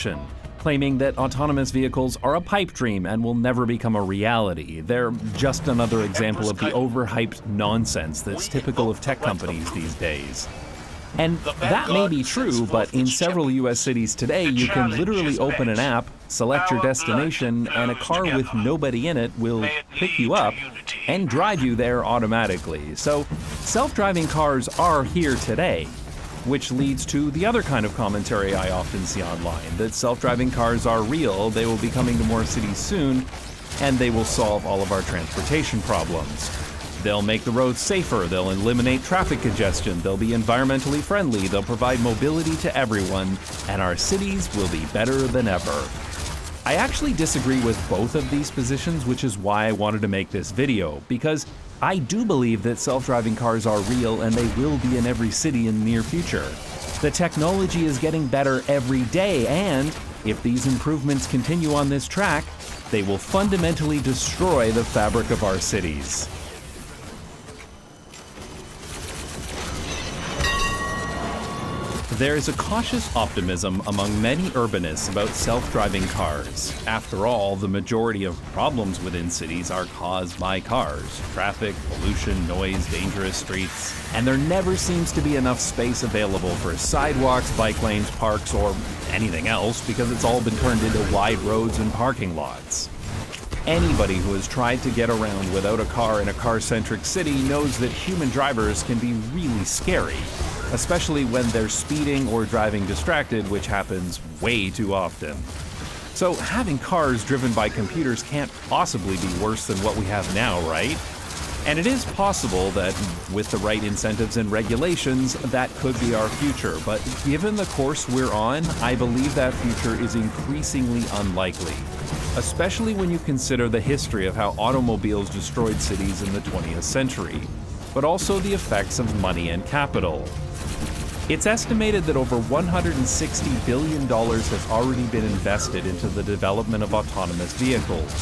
discussion, claiming that autonomous vehicles are a pipe dream and will never become a reality. They're just another example of the overhyped nonsense that's typical of tech companies these days. And that may be true, but in several US cities today, you can literally open an app, select your destination, and a car with nobody in it will pick you up and drive you there automatically. So self-driving cars are here today, which leads to the other kind of commentary I often see online, that self-driving cars are real, they will be coming to more cities soon, and they will solve all of our transportation problems. They'll make the roads safer, they'll eliminate traffic congestion, they'll be environmentally friendly, they'll provide mobility to everyone, and our cities will be better than ever. I actually disagree with both of these positions, which is why I wanted to make this video, because I do believe that self-driving cars are real and they will be in every city in the near future. The technology is getting better every day, and if these improvements continue on this track, they will fundamentally destroy the fabric of our cities. There is a cautious optimism among many urbanists about self-driving cars. After all, the majority of problems within cities are caused by cars. Traffic, pollution, noise, dangerous streets. And there never seems to be enough space available for sidewalks, bike lanes, parks, or anything else because it's all been turned into wide roads and parking lots. Anybody who has tried to get around without a car in a car-centric city knows that human drivers can be really scary, especially when they're speeding or driving distracted, which happens way too often. So having cars driven by computers can't possibly be worse than what we have now, right? And it is possible that with the right incentives and regulations, that could be our future. But given the course we're on, I believe that future is increasingly unlikely, especially when you consider the history of how automobiles destroyed cities in the 20th century, but also the effects of money and capital. It's estimated that over $160 billion has already been invested into the development of autonomous vehicles.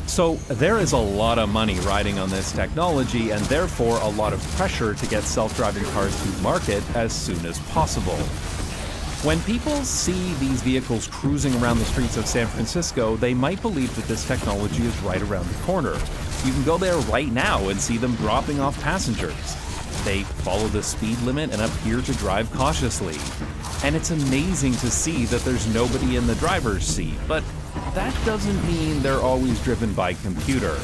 So there is a lot of money riding on this technology and therefore a lot of pressure to get self-driving cars to market as soon as possible. When people see these vehicles cruising around the streets of San Francisco, they might believe that this technology is right around the corner. You can go there right now and see them dropping off passengers. They follow the speed limit and appear to drive cautiously. And it's amazing to see that there's nobody in the driver's seat, but that doesn't mean they're always driven by computer.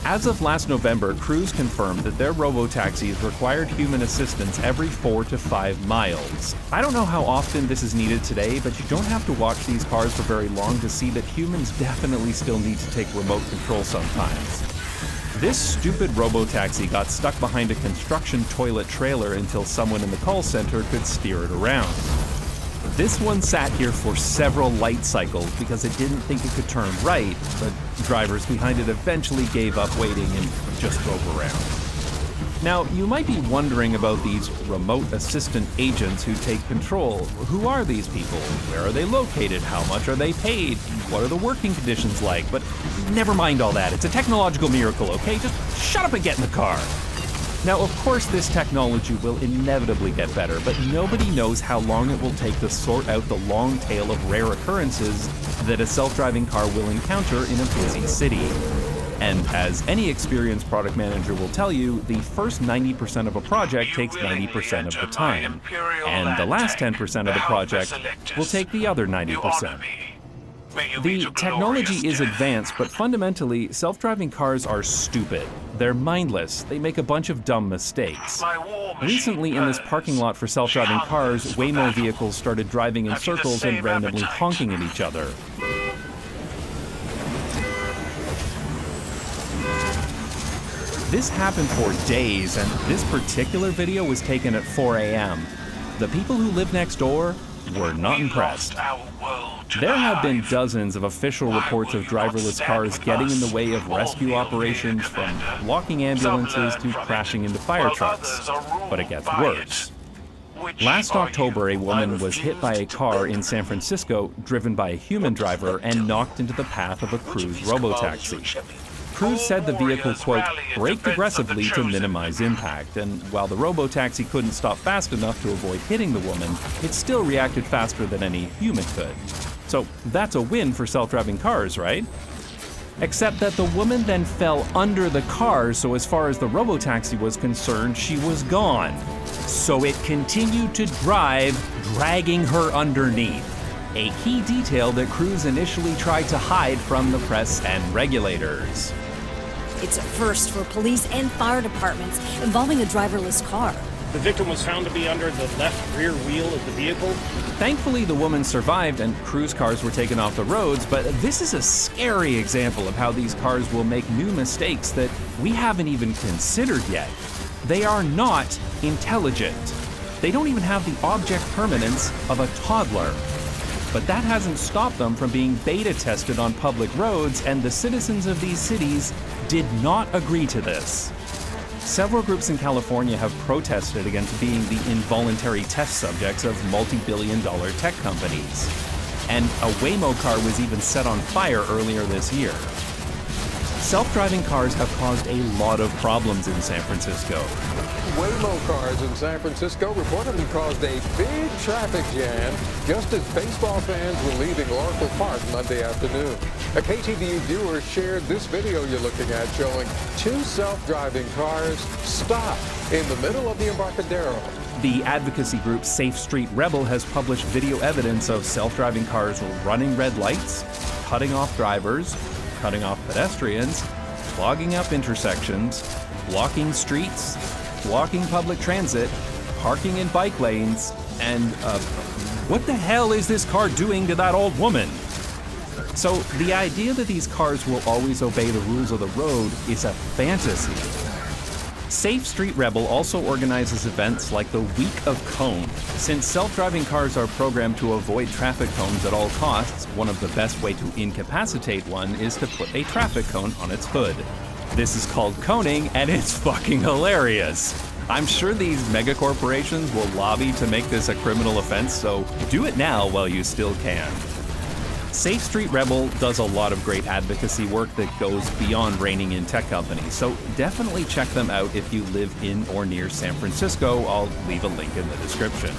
As of last November, Cruise confirmed that their robo-taxis required human assistance every 4 to 5 miles. I don't know how often this is needed today, but you don't have to watch these cars for very long to see that humans definitely still need to take remote control sometimes. This stupid robo-taxi got stuck behind a construction toilet trailer until someone in the call center could steer it around. This one sat here for several light cycles because it didn't think it could turn right, but drivers behind it eventually gave up waiting and just drove around. Now, you might be wondering about these remote assistant agents who take control. Who are these people? Where are they located? How much are they paid? What are the working conditions like? But never mind all that. It's a technological miracle, okay? Just shut up and get in the car. Now, of course, this technology will inevitably get better, but nobody knows how long it will take to sort out the long tail of rare occurrences that a self-driving car will encounter in a busy city. And as any experienced product manager will tell you, the first 90% of a project takes 90% of the time, and the last 10% of the project will take the other 90%. The technology is advanced, but fundamentally, self-driving cars are stupid. They're mindless. They make a bunch of dumb mistakes. Recently, in this parking lot for self-driving cars, Waymo vehicles started driving in circles and randomly honking at each other. This happened for days, and this particular video was taken at 4 a.m. The people who live next door were not impressed. There have been dozens of official reports of driverless cars getting in the way of rescue operations, from blocking ambulances to crashing into fire trucks. But it gets worse. Last October, a woman was hit by a car in San Francisco driven by a human driver and knocked into the path of a Cruise robotaxi. Crews said the vehicle, quote, braked aggressively to minimize impact, and while the robo-taxi couldn't stop fast enough to avoid hitting the woman, it still reacted faster than any human could. So that's a win for self-driving cars, right? Except that the woman then fell under the car, so as far as the robo-taxi was concerned, she was gone. So it continued to drive, dragging her underneath. A key detail that Crews initially tried to hide from the press and regulators. It's a first for police and fire departments involving a driverless car. The victim was found to be under the left rear wheel of the vehicle. Thankfully, the woman survived and Crews cars were taken off the roads, but this is a scary example of how these cars will make new mistakes that we haven't even considered yet. They are not intelligent. They don't even have the object permanence of a toddler. But that hasn't stopped them from being beta tested on public roads, and the citizens of these cities did not agree to this. Several groups in California have protested against being the involuntary test subjects of multi-billion-dollar tech companies. And a Waymo car was even set on fire earlier this year. Self-driving cars have caused a lot of problems in San Francisco. Waymo cars in San Francisco reportedly caused a big traffic jam just as baseball fans were leaving Oracle Park Monday afternoon. A KTVU viewer shared this video you're looking at showing two self-driving cars stop in the middle of the Embarcadero. The advocacy group Safe Street Rebel has published video evidence of self-driving cars running red lights, cutting off drivers, cutting off pedestrians, clogging up intersections, blocking streets, blocking public transit, parking in bike lanes, and what the hell is this car doing to that old woman? So the idea that these cars will always obey the rules of the road is a fantasy. Safe Street Rebel also organizes events like the Week of Cone. Since self-driving cars are programmed to avoid traffic cones at all costs, one of the best way to incapacitate one is to put a traffic cone on its hood. This is called coning, and it's fucking hilarious. I'm sure these mega corporations will lobby to make this a criminal offense, so do it now while you still can. Safe Street Rebel does a lot of great advocacy work that goes beyond reining in tech companies, so definitely check them out if you live in or near San Francisco. I'll leave a link in the description.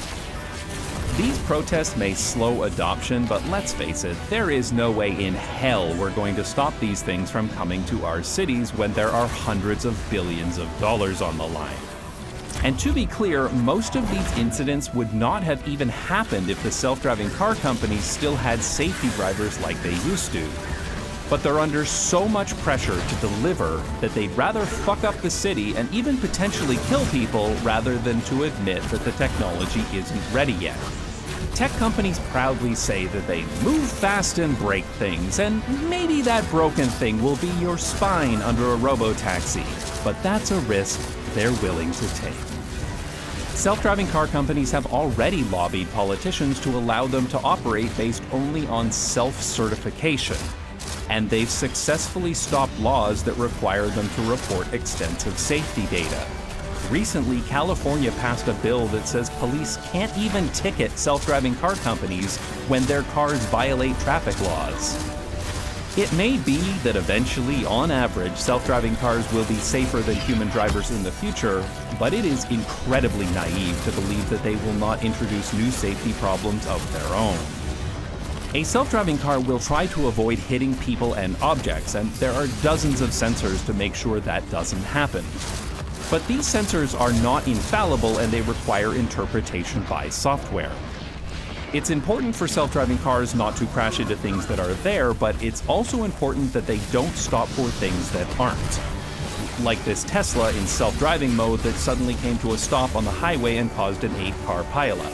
These protests may slow adoption, but let's face it, there is no way in hell we're going to stop these things from coming to our cities when there are hundreds of billions of dollars on the line. And to be clear, most of these incidents would not have even happened if the self-driving car companies still had safety drivers like they used to. But they're under so much pressure to deliver that they'd rather fuck up the city and even potentially kill people rather than to admit that the technology isn't ready yet. Tech companies proudly say that they move fast and break things, and maybe that broken thing will be your spine under a robo-taxi, but that's a risk they're willing to take. Self-driving car companies have already lobbied politicians to allow them to operate based only on self-certification, and they've successfully stopped laws that require them to report extensive safety data. Recently, California passed a bill that says police can't even ticket self-driving car companies when their cars violate traffic laws. It may be that eventually, on average, self-driving cars will be safer than human drivers in the future, but it is incredibly naive to believe that they will not introduce new safety problems of their own. A self-driving car will try to avoid hitting people and objects, and there are dozens of sensors to make sure that doesn't happen. But these sensors are not infallible, and they require interpretation by software. It's important for self-driving cars not to crash into things that are there, but it's also important that they don't stop for things that aren't. Like this Tesla in self-driving mode that suddenly came to a stop on the highway and caused an 8-car pileup.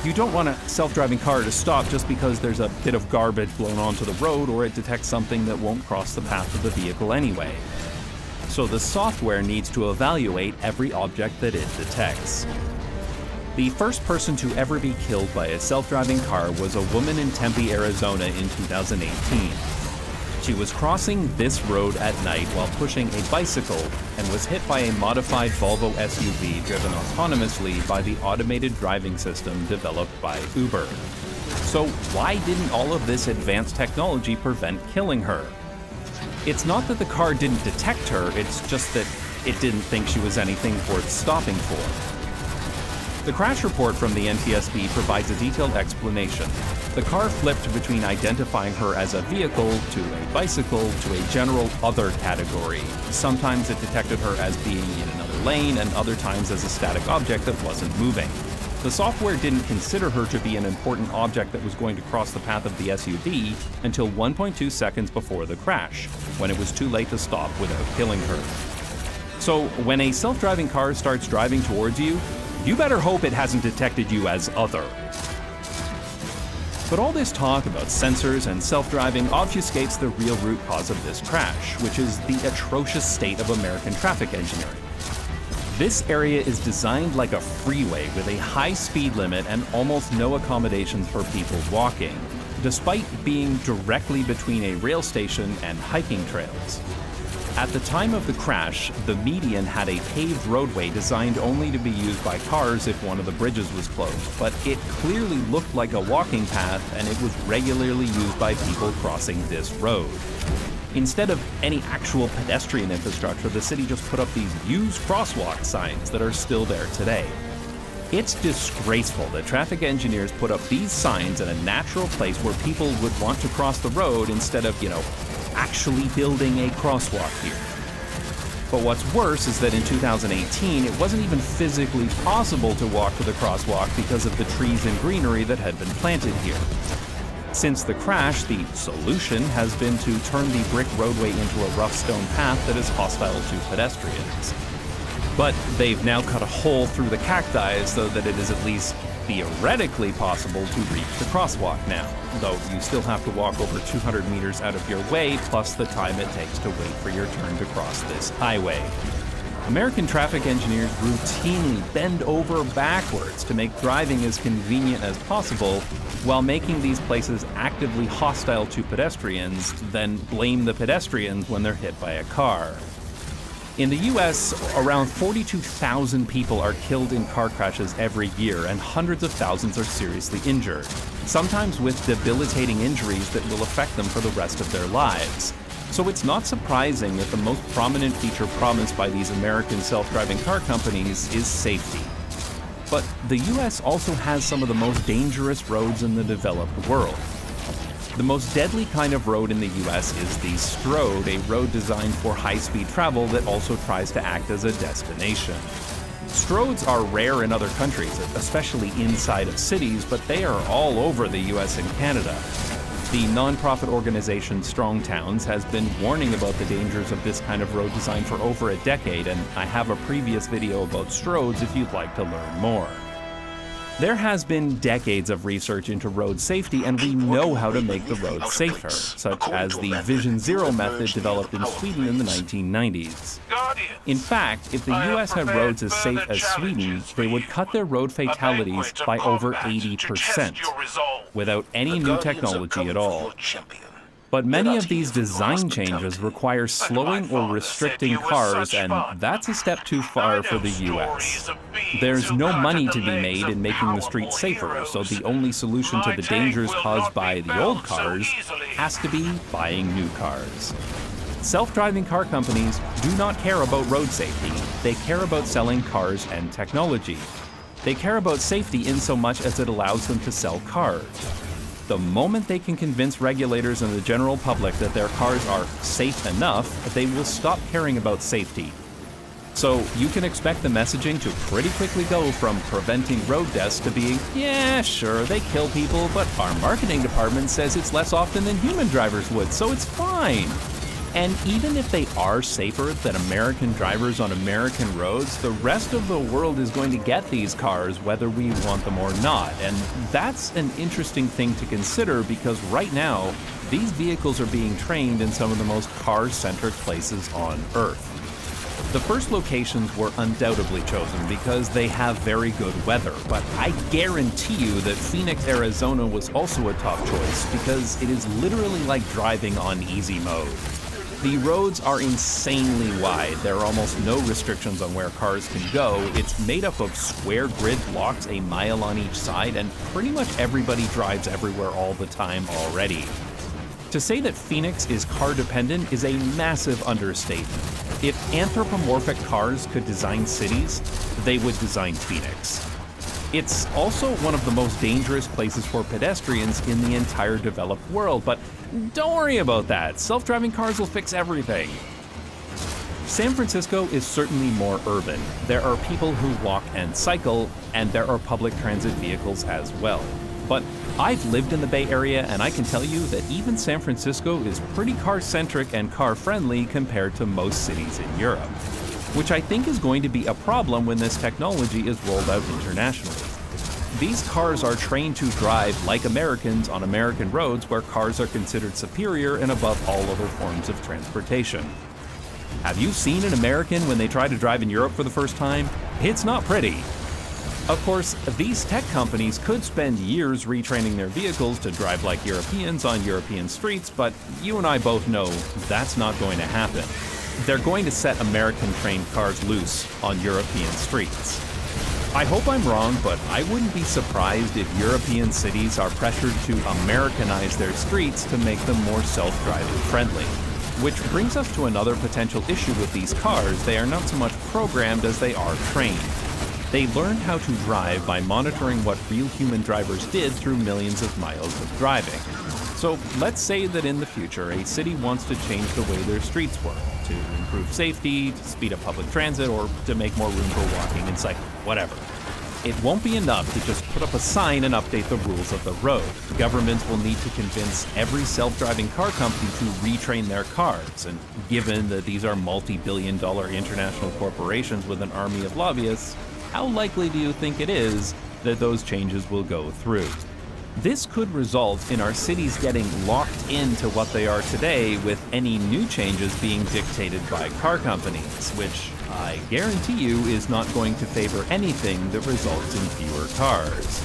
You don't want a self-driving car to stop just because there's a bit of garbage blown onto the road or it detects something that won't cross the path of the vehicle anyway. So the software needs to evaluate every object that it detects. The first person to ever be killed by a self-driving car was a woman in Tempe, Arizona in 2018. She was crossing this road at night while pushing a bicycle and was hit by a modified Volvo SUV driven autonomously by the automated driving system developed by Uber. So why didn't all of this advanced technology prevent killing her? It's not that the car didn't detect her, it's just that it didn't think she was anything worth stopping for. The crash report from the NTSB provides a detailed explanation. The car flipped between identifying her as a vehicle to a bicycle to a general other category. Sometimes it detected her as being in another lane and other times as a static object that wasn't moving. The software didn't consider her to be an important object that was going to cross the path of the SUV until 1.2 seconds before the crash, when it was too late to stop without killing her. So when a self-driving car starts driving towards you, you better hope it hasn't detected you as other. But all this talk about sensors and self-driving obfuscates the real root cause of this crash, which is the atrocious state of American traffic engineering. This area is designed like a freeway with a high speed limit and almost no accommodations for people walking, despite being directly between a rail station and hiking trails. At the time of the crash, the median had a paved roadway designed only to be used by cars if one of the bridges was closed, but it clearly looked like a walking path and it was regularly used by people crossing this road. Instead of any actual pedestrian infrastructure, the city just put up these used crosswalk signs that are still there today. It's disgraceful that traffic engineers put up these signs in a natural place where people would want to cross the road instead of, actually building a crosswalk here. But what's worse is that in 2018, it wasn't even physically possible to walk to the crosswalk because of the trees and greenery that had been planted here. Since the crash, the solution has been to turn the brick roadway into a rough stone path that is hostile to pedestrians. But they've now cut a hole through the cacti so that it is at least theoretically possible to reach the crosswalk now, though you still have to walk over 200 meters out of your way, plus the time it takes to wait for your turn to cross this highway. American traffic engineers routinely bend over backwards to make driving as convenient as possible, while making these places actively hostile to pedestrians, then blame the pedestrians when they're hit by a car. In the US, around 42,000 people are killed in car crashes every year, and hundreds of thousands are seriously injured, sometimes with debilitating injuries that will affect them for the rest of their lives. So it's not surprising that the most prominent feature promised by these American self-driving car companies is safety. But the US also has some of the most dangerous roads in the developed world. The most deadly kind of road in the US is the Strode, a road designed for high-speed travel that also tries to act as a destination. Stroads are rare in other countries, especially inside of cities, but they are all over the US and Canada. The nonprofit organization Strong Towns has been warning about the dangers of this kind of road design for over a decade, and I have a previous video about Stroads if you'd like to learn more. There has been decades of research into road safety, and we know how to make the roads safer, such as the Vision Zero method developed in Sweden in the 1990s. In fact, if the US had roads as safe as Sweden, they would cut their road fatalities by over 80%, without any new technology at all. But many of these design changes require slowing or restricting cars, and that's a step too far for the US. There's no money to be made in making the streets safer, so the only solution to the dangers caused by the old cars has to be buying new cars. Self-driving car companies do not care about road safety. They care about selling cars and technology. They care about safety in so much as it allows them to sell cars. The moment they can convince regulators and the general public that their cars are safe enough, they will stop caring about safety. So you can expect the messaging to pretty quickly go from preventing road deaths to being, yeah, sure, they kill people, but our marketing department says it's less often than human drivers would, so it's fine. And even if they are safer than American drivers on American roads, the rest of the world is going to get these cars whether we want them or not. And that's an interesting thing to consider because right now, these vehicles are being trained in some of the most car-centric places on Earth. The first locations were undoubtedly chosen because they have very good weather, but I guarantee you that Phoenix, Arizona was also a top choice because it is literally like driving on easy mode. The roads are insanely wide. There are almost no restrictions on where cars can go. It's made up of square grid blocks a mile on each side, and pretty much everybody drives everywhere all the time already. To say that Phoenix is car-dependent is a massive understatement. If anthropomorphic cars could design cities, they would design Phoenix. It's also one of the most dangerous places for pedestrians in the entire developed world, but don't worry about that. Self-driving cars will fix everything. San Francisco is certainly more urban. There are people who walk and cycle, and there are public transit vehicles as well. But I've lived in the Bay Area, and I can tell you that even San Francisco is pretty car-centric and car-friendly compared to most cities in Europe, which I think is going to be a problem when this technology is rolled out internationally. These cars are trained to drive like Americans on American roads where cars are considered superior and above all other forms of transportation. Have you seen an American when they try to drive in Europe for the first time? It's not pretty. Of course, these tech companies could spend years retraining their vehicles to drive like Europeans on European streets, but you and I both know that's not going to happen. They're going to set American-trained cars loose on European streets. I hope I'm wrong, but I wouldn't be surprised if European cities are pressured to Americanize their streets to make them more self-driving friendly. Which brings us to another potential issue with these cars. They are not so much programmed as they are trained. They learned how to drive by monitoring what real human drivers did through millions of miles of driving. So let's say that in the future, a city wants to change the way their streets work, to improve safety, to speed up public transit, or to make more room for walking and cycling, whatever. It won't be enough to just put up a sign and update the rules of the road. Governments will need to convince every self-driving car company to retrain their cars, and given that these are multi-billion-dollar international corporations with an army of lobbyists, how likely do you think it is that those changes will go through? This could result in our cities getting locked into what they are today, with any new changes being dictated by car companies, which I guarantee you is not going to favor anything that results in fewer cars.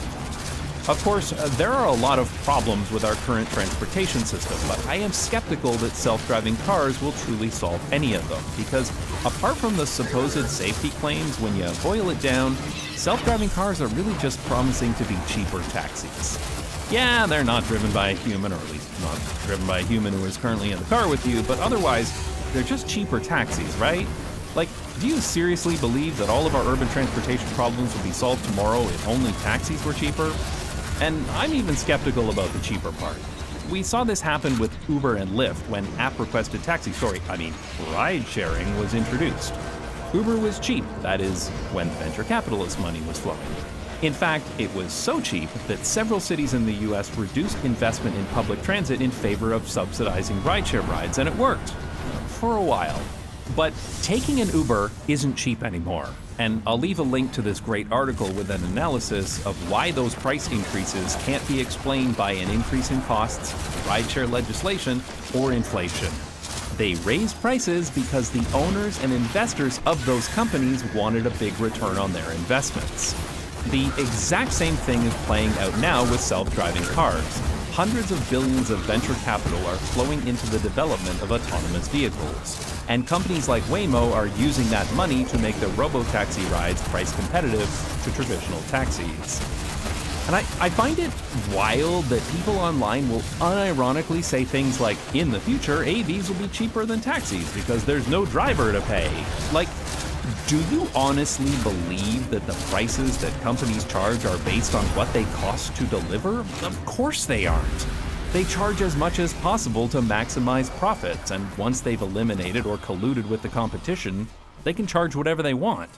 Of course, there are a lot of problems with our current transportation system, but I am skeptical that self-driving cars will truly solve any of them, because apart from the supposed safety claims, when you boil it down, self-driving cars are really just promising to be cheaper taxis. Yeah, they're not driven by a human, or at least not driven by a human who is currently in the car with you, but otherwise, they're just cheaper taxis, right? Like, do you seriously believe that all of our urban transportation problems would be solved tomorrow if only taxis were cheaper? And I'm even skeptical about the cheaper part. We saw this happen with Uber and Lyft when ride-sharing was introduced. Uber was cheap, that is, when venture capitalist money was flowing. In fact, it was so cheap that several cities in the US reduced investment in public transit in favor of subsidizing rideshare rides, and it worked. For a while. But taking an Uber isn't cheap anymore. And I'll leave a link to this great article with an analysis of why those price increases can't be explained by an increase in costs, rideshare legislation, or inflation. They raised prices because the owners and investors of those companies wanted a big return on their investments. The exact same thing is playing out now with self-driving cars. Hundreds of billions of venture capital are flowing into the development of autonomous vehicles. And companies like Waymo are using that money to make their robo-taxi rides price competitive to traditional taxis. And I find it wild that people online will unironically say things like, in the future, AVs will be cheaper than taxis because there's no driver to pay. Like, do you honestly believe that the prices that companies charge are based on what they cost to deliver? Of course they aren't. They charge as much as possible to maximize profits, and once they've eliminated or colluded with the competition, they can charge whatever they want.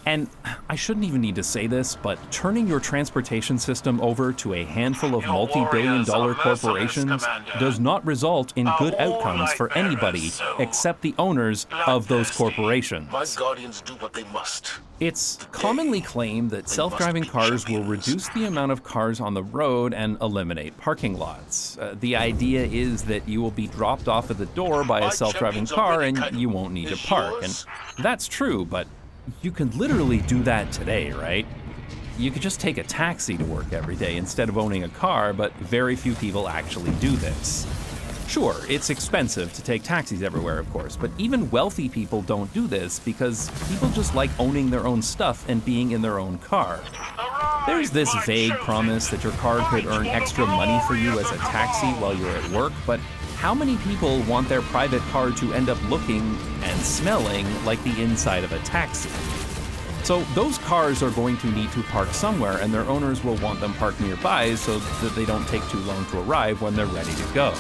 And I shouldn't even need to say this, but turning your transportation system over to a handful of multi-billion-dollar corporations does not result in good outcomes for anybody except the owners of those corporations. My guardians do what they must. It's commonly claimed that self-driving cars will reduce the amount of cars on the road and eliminate parking lots. The idea is that you will be dropped off at the door by a self-driving car and you won't need to park. And that's true, but you can literally do that today, right? You could just take a taxi to work every day instead of owning a car, but very few people actually do this. Sure, it's expensive to take taxis everywhere, of course, but even wealthy people don't do this because people just like owning their own stuff and being in their own car. There's this vague promise that your car could earn extra money for you as a taxi while you're at work, but how many people want their private car to end up looking and smelling like the inside of a taxi? So those cars are going to need to park somewhere, and their owners will want them parked nearby so that they don't take too long to arrive when they're ready to go.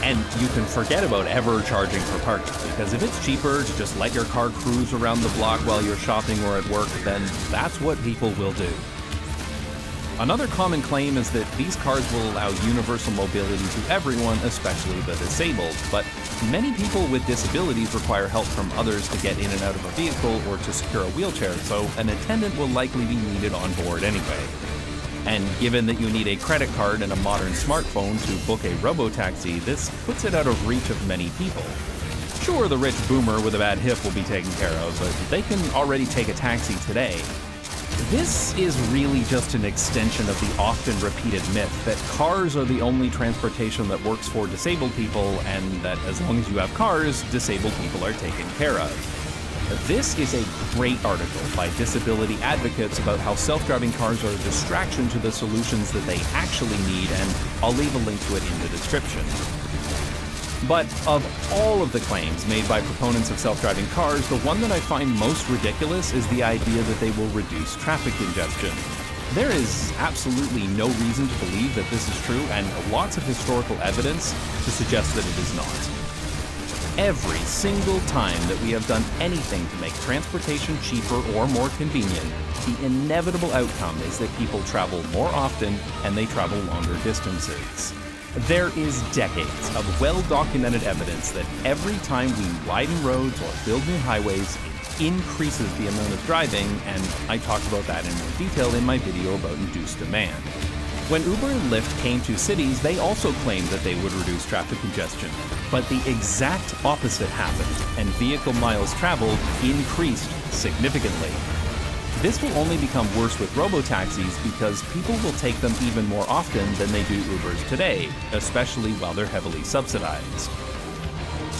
And you can forget about ever charging for parking, because if it's cheaper to just let your car cruise around the block while you're shopping or at work, then that's what people will do. Another common claim is that these cars will allow universal mobility to everyone, especially the disabled, but many people with disabilities require help from others to get in and out of a vehicle or to secure a wheelchair, so an attendant will likely be needed on board anyway. And given that you need a credit card and a modern smartphone to book a robotaxi, this puts it out of reach of many people. Sure, the rich boomer with a bad hip will be taken care of, but they can already take a taxi today. This is really just an extension of the often repeated myth that cars are the only transportation that works for disabled people, and that as long as you have cars, disabled people are taken care of. This is a great article by disability advocates about how self-driving cars are a distraction to the solutions that they actually need, and I'll leave a link to it in the description. But of all of the claims made by proponents of self-driving cars, the one that I find most ridiculous is the idea that they will reduce traffic congestion. There is absolutely no reason to believe that this is true, and lots of historical evidence to suggest that it is not. Every single time that we have done anything to make transportation cheaper or more convenient, the inevitable outcome is that people travel more often and they travel longer distances. There is decades of well-documented evidence that every time we widen roads or build new highways, it increases the amount of driving, and I talked about that in more detail in my video about induced demand. When Uber and Lyft came to cities, they also claimed that they would reduce traffic congestion, but the exact opposite happened, and vehicle miles traveled increased significantly. This will only become worse with robotaxis because people will take them even more often than they do Ubers today, especially while they're heavily subsidized.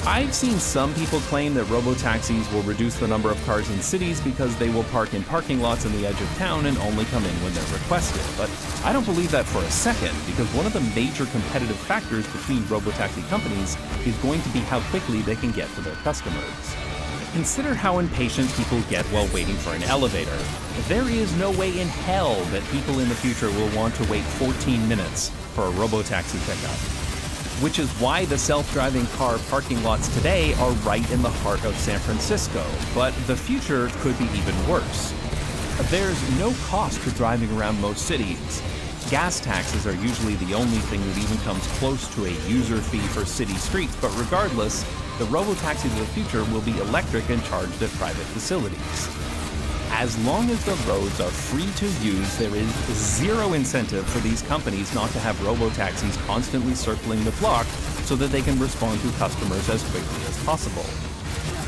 I've seen some people claim that robotaxis will reduce the number of cars in cities because they will park in parking lots on the edge of town and only come in when they're requested, but I don't believe that for a second, because one of the major competitive factors between robotaxi companies is going to be how quickly they can get to their customers. Consider how impatient people get while waiting for an elevator. There is no way in hell that people in the future will want to wait 14 minutes for a robotaxi pickup. Which is why the self-driving car parking lots today are right in the heart of San Francisco, but the future could be even worse. There's no cost to driving around most cities. Gas taxes are usually the only thing that even comes close to a user fee for city streets, but regardless, the robotaxis of the future will be electric and charged at private facilities. As long as the roads are free to use, there is zero incentive for these companies not to have robotaxis constantly circling the block so that they can respond to customers as quickly as possible.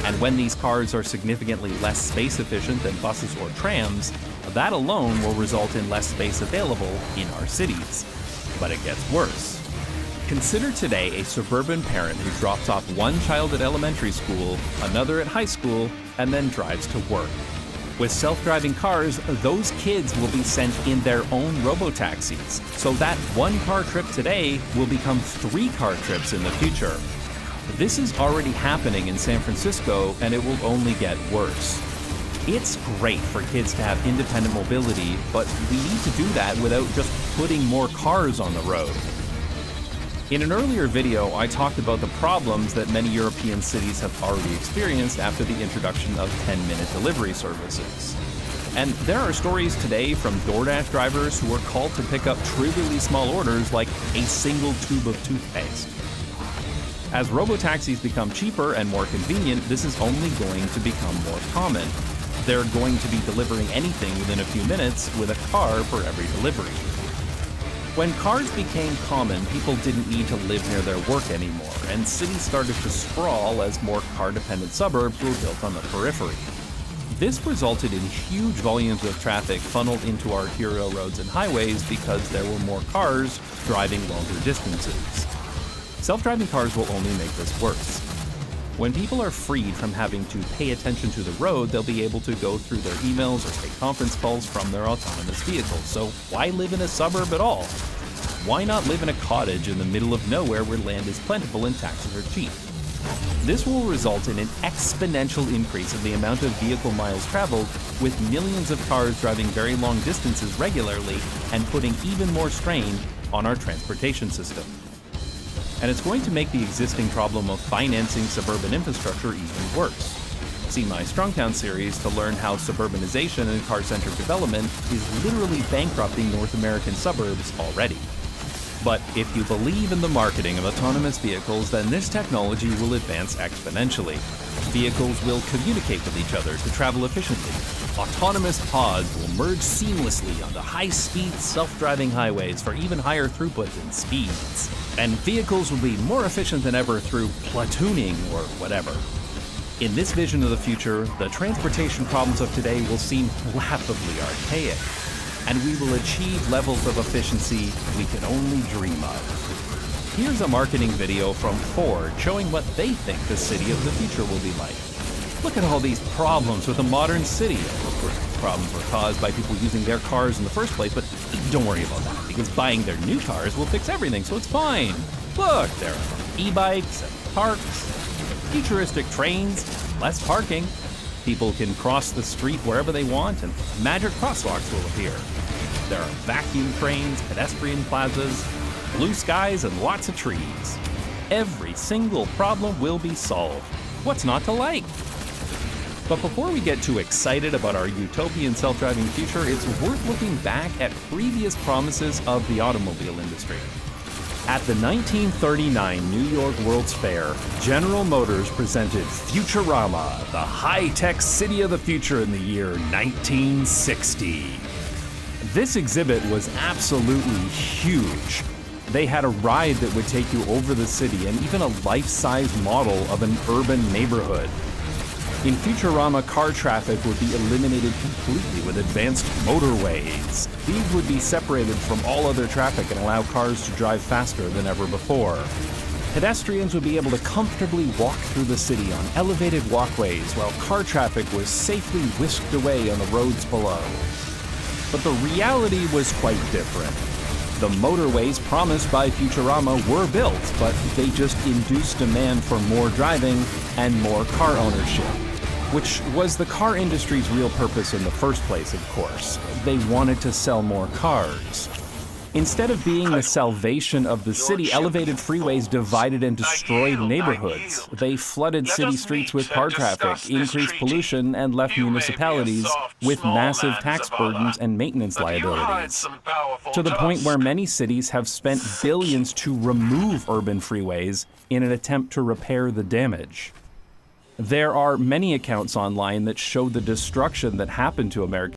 And when these cars are significantly less space efficient than buses or trams, that alone will result in less space available in our cities. But it gets worse. Consider today a suburban parent who drops off one child at elementary school, another at high school, and then drives to work. With self-driving cars, those kids will be sent in their own robotaxis, so that one-car trip today will become 3-car trips in the future. This is already happening in San Francisco, and it will only get worse. It's great for kids to have independent mobility, but we need to do that without just putting more cars on the road. In an earlier video, I talked about the problems that many European cities have already experienced after the introduction of 10-minute delivery services. And there are stories today from DoorDash drivers who are called to pick up trivially small orders like a single tube of toothpaste. As robotaxis become cheaper and more convenient, this is only going to become more common. They're going to be delivering anything within a few minutes with a car for every delivery. When cars became common, people didn't need to live near their work anymore, and cities started to sprawl as more car-dependent suburbs were built on the periphery. This resulted in huge volumes of traffic funneled into arterial roads and highways because there were more cars driving longer distances. Self-driving cars will only make this worse. When people are freed from having to pay attention to the road, they'll be able to go through their emails or take conference calls from their autonomous vehicles, so why live in a suburb at all? why not live in a cottage in the middle of nowhere where land is plentiful and taxes are cheap? This will result in an exponential increase in the amount of vehicle miles traveled, with millions of cars driving very long distances regularly and putting even more strain on our transportation system. And it's going to make the existing problem of financing suburban infrastructure even worse. See my Strongtown series to learn how suburbanization and car-centric development is literally bankrupting North American suburbs already. But if you believe in the marketing of autonomous vehicles, then this technology will advance exponentially. Vehicles will communicate with each other to travel efficiently. Autonomous pods will merge seamlessly onto high-speed self-driving highways for even higher throughput and speeds. And vehicles will be more efficient than ever through platooning or whatever. In this vision of the future, the transportation problems of today will seem laughably archaic, and we will achieve levels of efficiency we can only dream of. Here's a marketing video from Ford showing what they think the city of the future will be like. Look at all these problems with a modern city. Of course, these problems were caused by people using their cars in the first place, but don't worry about that, because buying their new cars will fix everything, so it's fine. Look, there are e-bikes and parks, futuristic trains, less parking. People can cross the street wherever they want, and magic crosswalks will appear. There are vacuum trains, pedestrian plazas, blue skies, and lots of trees. Every single problem will be solved. What's not to like? But before we get too excited about our utopian self-driving future, it's worth looking back at previous promises of the automobile industry. At the 1939 New York World's Fair, General Motors presented Futurama, the high-tech city of the future in the year 1960. This exhibit was absolutely huge. They had a ride that would take you over the city and even a life-size model of an urban neighborhood. In Futurama, car traffic would be eliminated completely with advanced motorways. These would be separated from all other traffic and allow cars to drive faster than ever before. Pedestrians would be able to comfortably walk through the city on elevated walkways while car traffic was safely whisked away on the roads below. But the reality was quite different. The motorways promised by Futurama were built, but they just induced demand for more driving and more car ownership, which was the car industry's real purpose in the first place, of course. They wanted to sell more cars. Instead of being the salvation of the city, elevated freeways divided and destroyed neighborhoods. They flooded city streets with car traffic, increased pollution, and left municipalities with massive tax burdens and maintenance liabilities. To the point where many cities have spent billions to remove urban freeways in an attempt to repair the damage. There are many accounts online that show the destruction that happened to American